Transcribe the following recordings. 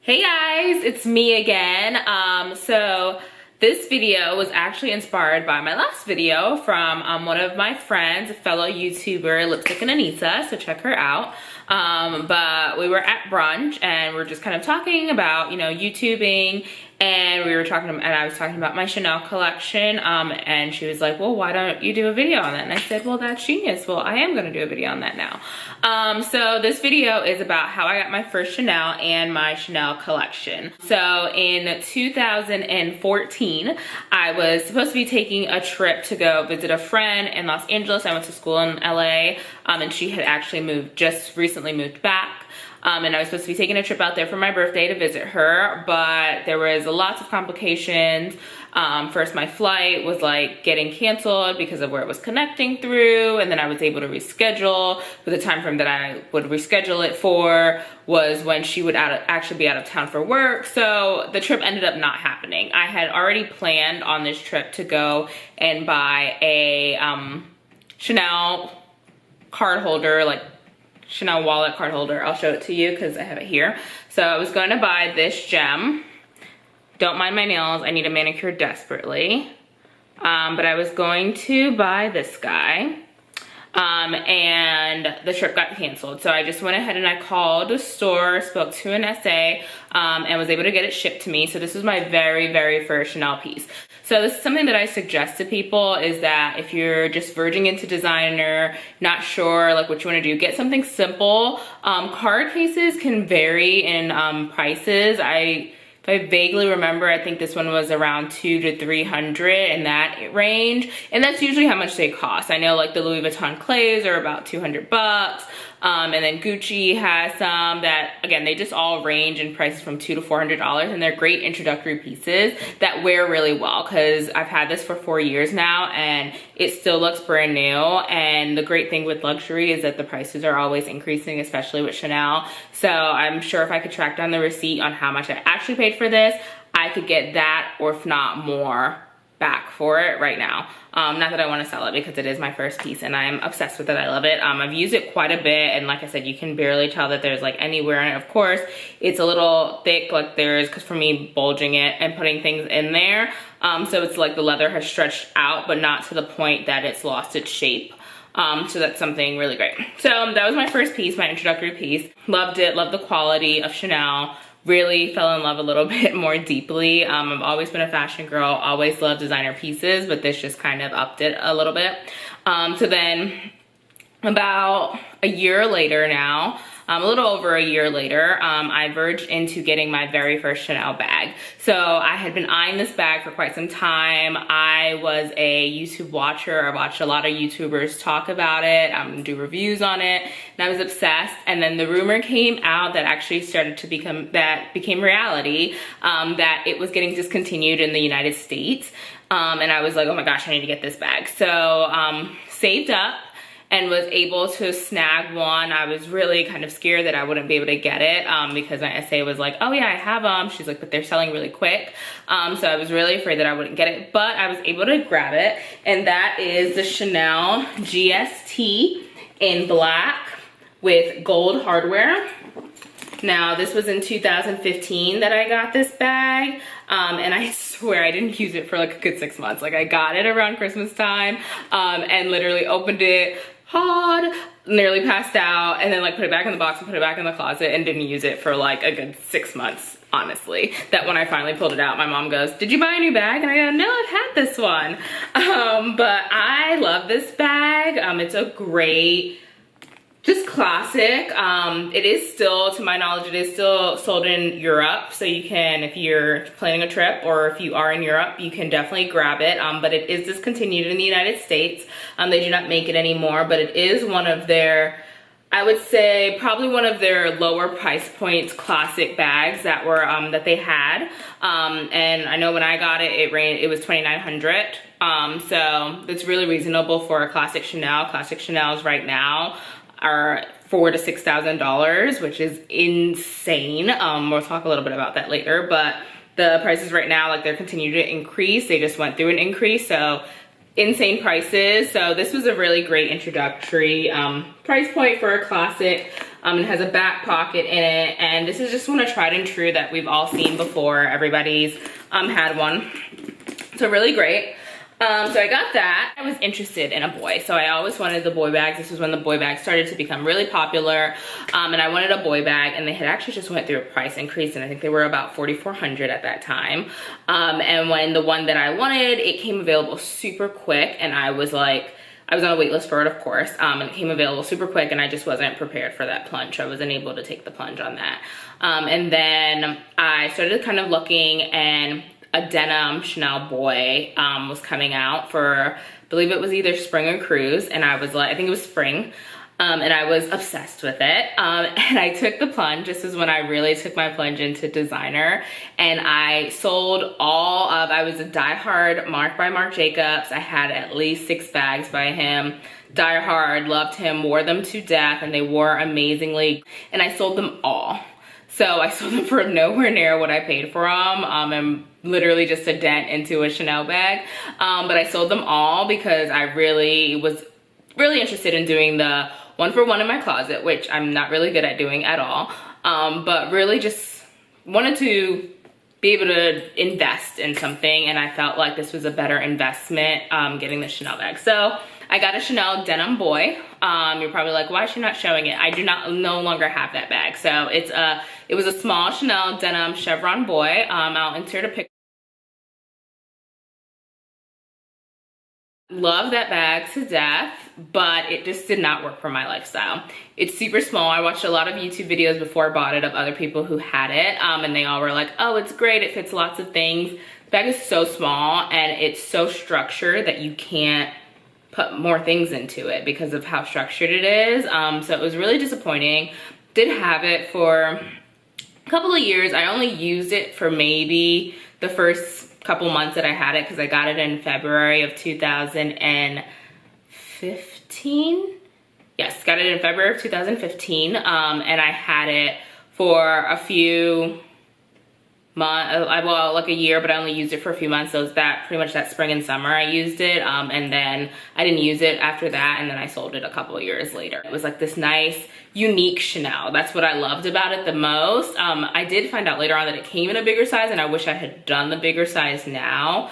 Hey guys, it's me again. So this video was actually inspired by my last video from one of my friends, a fellow YouTuber, Lipstick and Anita, so check her out. But we were at brunch and we're just kind of talking about, YouTubing, and I was talking about my Chanel collection, and she was like, well, why don't you do a video on that? And I said, well, that's genius. Well, I am gonna do a video on that now. So this video is about how I got my first Chanel and my Chanel collection. So in 2014, I was supposed to be taking a trip to go visit a friend in Los Angeles. I went to school in LA, and she had actually just recently moved back. And I was supposed to be taking a trip out there for my birthday to visit her, but there was lots of complications. First, my flight was like getting canceled because of where it was connecting through, and then I was able to reschedule, but the time frame that I would reschedule it for was when she would actually be out of town for work, so the trip ended up not happening. I had already planned on this trip to go and buy a Chanel card holder, like Chanel wallet card holder. I'll show it to you because I have it here. So I was going to buy this gem. Don't mind my nails, I need a manicure desperately. But I was going to buy this guy. And the trip got canceled. So I just went ahead and I called the store, spoke to an SA, and was able to get it shipped to me. So this was my very, very first Chanel piece. So this is something that I suggest to people, is that if you're just verging into designer, not sure like what you want to do, get something simple. Card cases can vary in prices. If I vaguely remember, I think this one was around $200 to $300 in that range, and that's usually how much they cost. I know like the Louis Vuitton clays are about 200 bucks, and then Gucci has some that, again, they just all range in prices from $200 to $400, and they're great introductory pieces that wear really well, because I've had this for 4 years now and it still looks brand new. And the great thing with luxury is that the prices are always increasing, especially with Chanel. So I'm sure if I could track down the receipt on how much I actually paid for this, I could get that, or if not more, back for it right now. Not that I want to sell it, because it is my first piece and I'm obsessed with it. I love it. I've used it quite a bit, and like I said, you can barely tell that there's like any wear on it. Of course, it's a little thick, like because for me, bulging it and putting things in there, so it's like the leather has stretched out, but not to the point that it's lost its shape. So that's something really great. So that was my first piece, my introductory piece. Loved it, loved the quality of Chanel. Really fell in love a little bit more deeply. I've always been a fashion girl, always loved designer pieces, but this just kind of upped it a little bit. So then about a year later now, a little over a year later, I verged into getting my very first Chanel bag. So I had been eyeing this bag for quite some time. I was a YouTube watcher. I watched a lot of YouTubers talk about it, do reviews on it, and I was obsessed. And then the rumor came out that actually became reality, that it was getting discontinued in the United States. And I was like, oh my gosh, I need to get this bag. So saved up and was able to snag one. I was really kind of scared that I wouldn't be able to get it, because my SA was like, oh yeah, I have them. She's like, but they're selling really quick. So I was really afraid that I wouldn't get it, but I was able to grab it. And that is the Chanel GST in black with gold hardware. Now, this was in 2015 that I got this bag, and I swear I didn't use it for like a good 6 months. Like, I got it around Christmas time, and literally opened it hard, nearly passed out, and then like put it back in the box and put it back in the closet, and didn't use it for like a good 6 months, honestly. That when I finally pulled it out, my mom goes, did you buy a new bag? And I go, no, I've had this one. But I love this bag. It's a great, just classic. It is still, to my knowledge, it is still sold in Europe. So you can, if you're planning a trip or if you are in Europe, you can definitely grab it. But it is discontinued in the United States. They do not make it anymore, but it is one of their, I would say probably one of their lower price points classic bags that were, that they had. And I know when I got it, it was $2,900. So it's really reasonable for a classic Chanel. Classic Chanels right now are $4,000 to $6,000, which is insane. We'll talk a little bit about that later, but the prices right now, like, they're continuing to increase. They just went through an increase, so insane prices. So this was a really great introductory price point for a classic. It has a back pocket in it, and this is just one of tried and true that we've all seen before. Everybody's had one, so really great. So I got that. I was interested in a boy, so I always wanted the boy bags. This was when the boy bags started to become really popular, and I wanted a boy bag, and they had actually just went through a price increase, and I think they were about $4,400 at that time. And when the one that I wanted, it came available super quick, and I was like, I was on a wait list for it, of course, and it came available super quick, and I just wasn't prepared for that plunge. I wasn't able to take the plunge on that. And then I started kind of looking, and a denim Chanel boy was coming out for, I believe it was either spring or cruise, and I was like, I think it was spring, and I was obsessed with it. And I took the plunge. This is when I really took my plunge into designer, and I sold all of, I was a diehard Marc by Marc Jacobs. I had at least 6 bags by him. Diehard, loved him, wore them to death, and they wore amazingly, and I sold them all. So I sold them for nowhere near what I paid for them, and literally just a dent into a Chanel bag. But I sold them all because I really was really interested in doing the 1-for-1 in my closet, which I'm not really good at doing at all. But really just wanted to be able to invest in something, and I felt like this was a better investment, getting the Chanel bag. So I got a Chanel denim boy. You're probably like, why is she not showing it? I do not no longer have that bag. So it was a small Chanel denim chevron boy. I'll insert a picture. Love that bag to death, but it just did not work for my lifestyle. It's super small. I watched a lot of YouTube videos before I bought it of other people who had it, and they all were like, oh, it's great, it fits lots of things. The bag is so small, and it's so structured that you can't put more things into it because of how structured it is. So it was really disappointing. Did have it for a couple of years. I only used it for maybe the first couple months that I had it, because I got it in February of 2015. Yes, got it in February of 2015, and I had it for a few months, well, like a year, but I only used it for a few months. So it was that pretty much that spring and summer I used it, and then I didn't use it after that, and then I sold it a couple of years later. It was like this nice, unique Chanel. That's what I loved about it the most. I did find out later on that it came in a bigger size, and I wish I had done the bigger size now.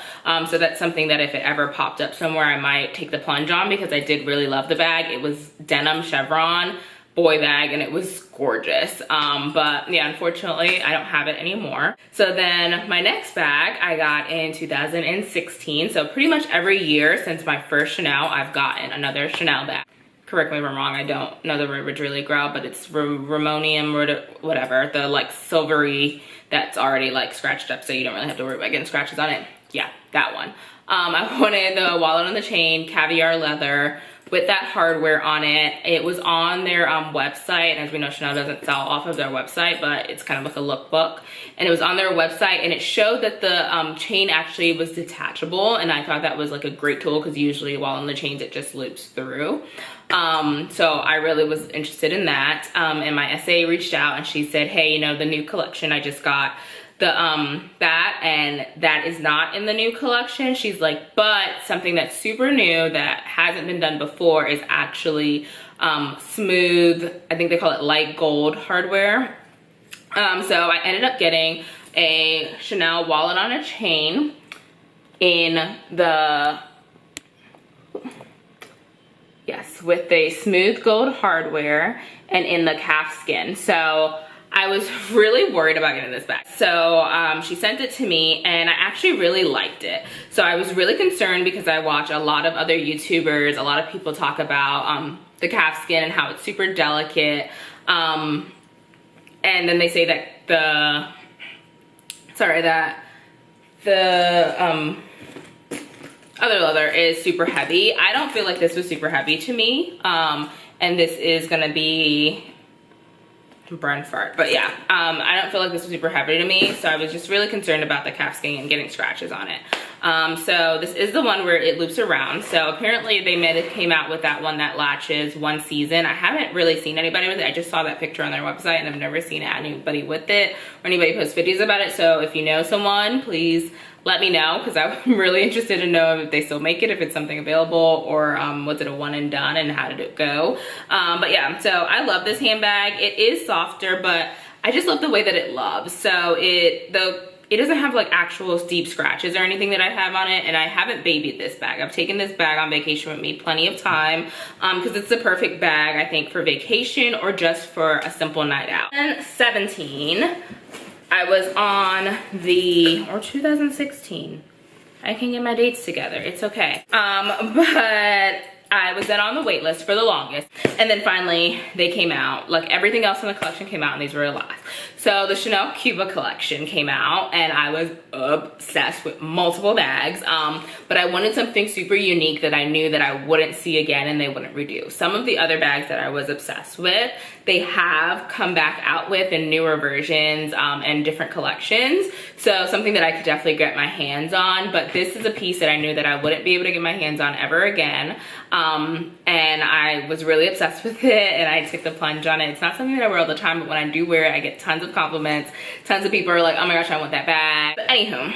So that's something that if it ever popped up somewhere, I might take the plunge on, because I did really love the bag. It was denim chevron boy bag, and it was gorgeous. But yeah, unfortunately I don't have it anymore. So then my next bag I got in 2016. So pretty much every year since my first Chanel, I've gotten another Chanel bag. Correct me if I'm wrong, I don't know the verbiage really well, but it's Ramonium or whatever, the like silvery that's already like scratched up, so you don't really have to worry about getting scratches on it. Yeah, that one. I wanted the wallet on the chain, caviar leather, with that hardware on it. It was on their website, and as we know, Chanel doesn't sell off of their website, but it's kind of like a lookbook, and it was on their website, and it showed that the chain actually was detachable, and I thought that was like a great tool, because usually while on the chains it just loops through. So I really was interested in that, and my SA reached out, and she said, hey, you know, the new collection I just got, the that, and that is not in the new collection. She's like, but something that's super new that hasn't been done before is actually smooth, I think they call it light gold hardware. So I ended up getting a Chanel wallet on a chain in the, yes, with the smooth gold hardware and in the calfskin. So I was really worried about getting this back. So she sent it to me, and I actually really liked it. So I was really concerned, because I watch a lot of other YouTubers, a lot of people talk about the calfskin and how it's super delicate. And then they say that the other leather is super heavy. I don't feel like this was super heavy to me. And this is gonna be burn fart, but yeah, I don't feel like this was super heavy to me, so I was just really concerned about the calfskin and getting scratches on it. So this is the one where it loops around. So apparently they came out with that one that latches one season. I haven't really seen anybody with it. I just saw that picture on their website and I've never seen anybody with it or anybody post videos about it. So if you know someone, please let me know, because I'm really interested to know if they still make it, if it's something available, or was it a one and done and how did it go. But yeah, so I love this handbag. It is softer, but I just love the way that it lubs. So it doesn't have like actual deep scratches or anything that I have on it, and I haven't babied this bag. I've taken this bag on vacation with me plenty of time, because it's the perfect bag, I think, for vacation or just for a simple night out. And 17, I was on or 2016. I can get my dates together, it's okay. But I was then on the wait list for the longest, and then finally they came out. Like everything else in the collection came out, and these were the last. So the Chanel Cuba collection came out, and I was obsessed with multiple bags, but I wanted something super unique that I knew that I wouldn't see again and they wouldn't redo. Some of the other bags that I was obsessed with, they have come back out with in newer versions and different collections. So something that I could definitely get my hands on, but this is a piece that I knew that I wouldn't be able to get my hands on ever again. And I was really obsessed with it, and I took the plunge on it. It's not something that I wear all the time, but when I do wear it, I get tons of compliments. Tons of people are like, oh my gosh, I want that bag. But anywho,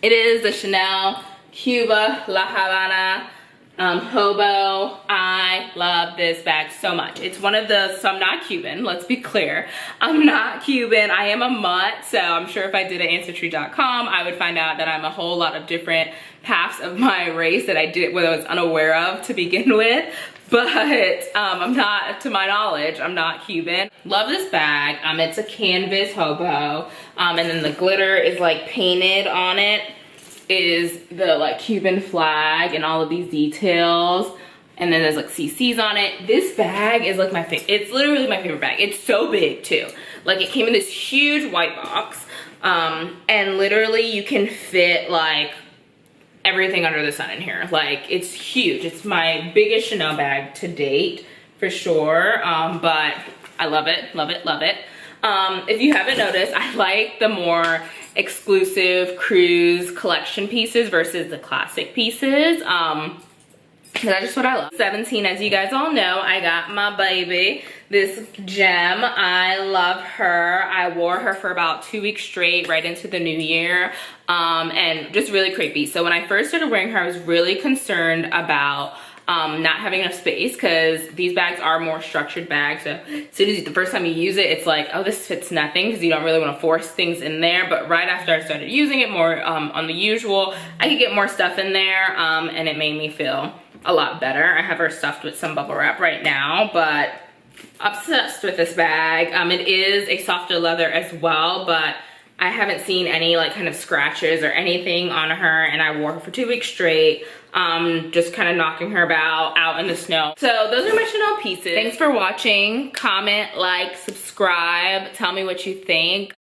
it is the Chanel Cuba La Habana Hobo. I love this bag so much. It's one of the, so I'm not Cuban, let's be clear. I'm not Cuban, I am a mutt, so I'm sure if I did an ancestry.com, I would find out that I'm a whole lot of different paths of my race that I was unaware of to begin with. But I'm not, to my knowledge, I'm not Cuban. Love this bag. It's a canvas hobo, and then the glitter is like painted on it is the like Cuban flag and all of these details, and then there's like CCs on it. This bag is like my favorite. It's literally my favorite bag. It's so big too. Like it came in this huge white box, and literally you can fit like everything under the sun in here. Like it's huge. It's my biggest Chanel bag to date for sure, but I love it, love it, love it. If you haven't noticed, I like the more exclusive cruise collection pieces versus the classic pieces. That's just what I love. 17, as you guys all know, I got my baby, this gem. I love her. I wore her for about 2 weeks straight, right into the new year, and just really creepy. So when I first started wearing her, I was really concerned about not having enough space, because these bags are more structured bags. So as soon as the first time you use it, it's like, oh, this fits nothing, because you don't really want to force things in there. But right after I started using it more on the usual, I could get more stuff in there, and it made me feel a lot better. I have her stuffed with some bubble wrap right now, but obsessed with this bag. It is a softer leather as well, but I haven't seen any like kind of scratches or anything on her, and I wore her for 2 weeks straight, just kind of knocking her about out in the snow. So those are my Chanel pieces. Thanks for watching. Comment, like, subscribe, tell me what you think.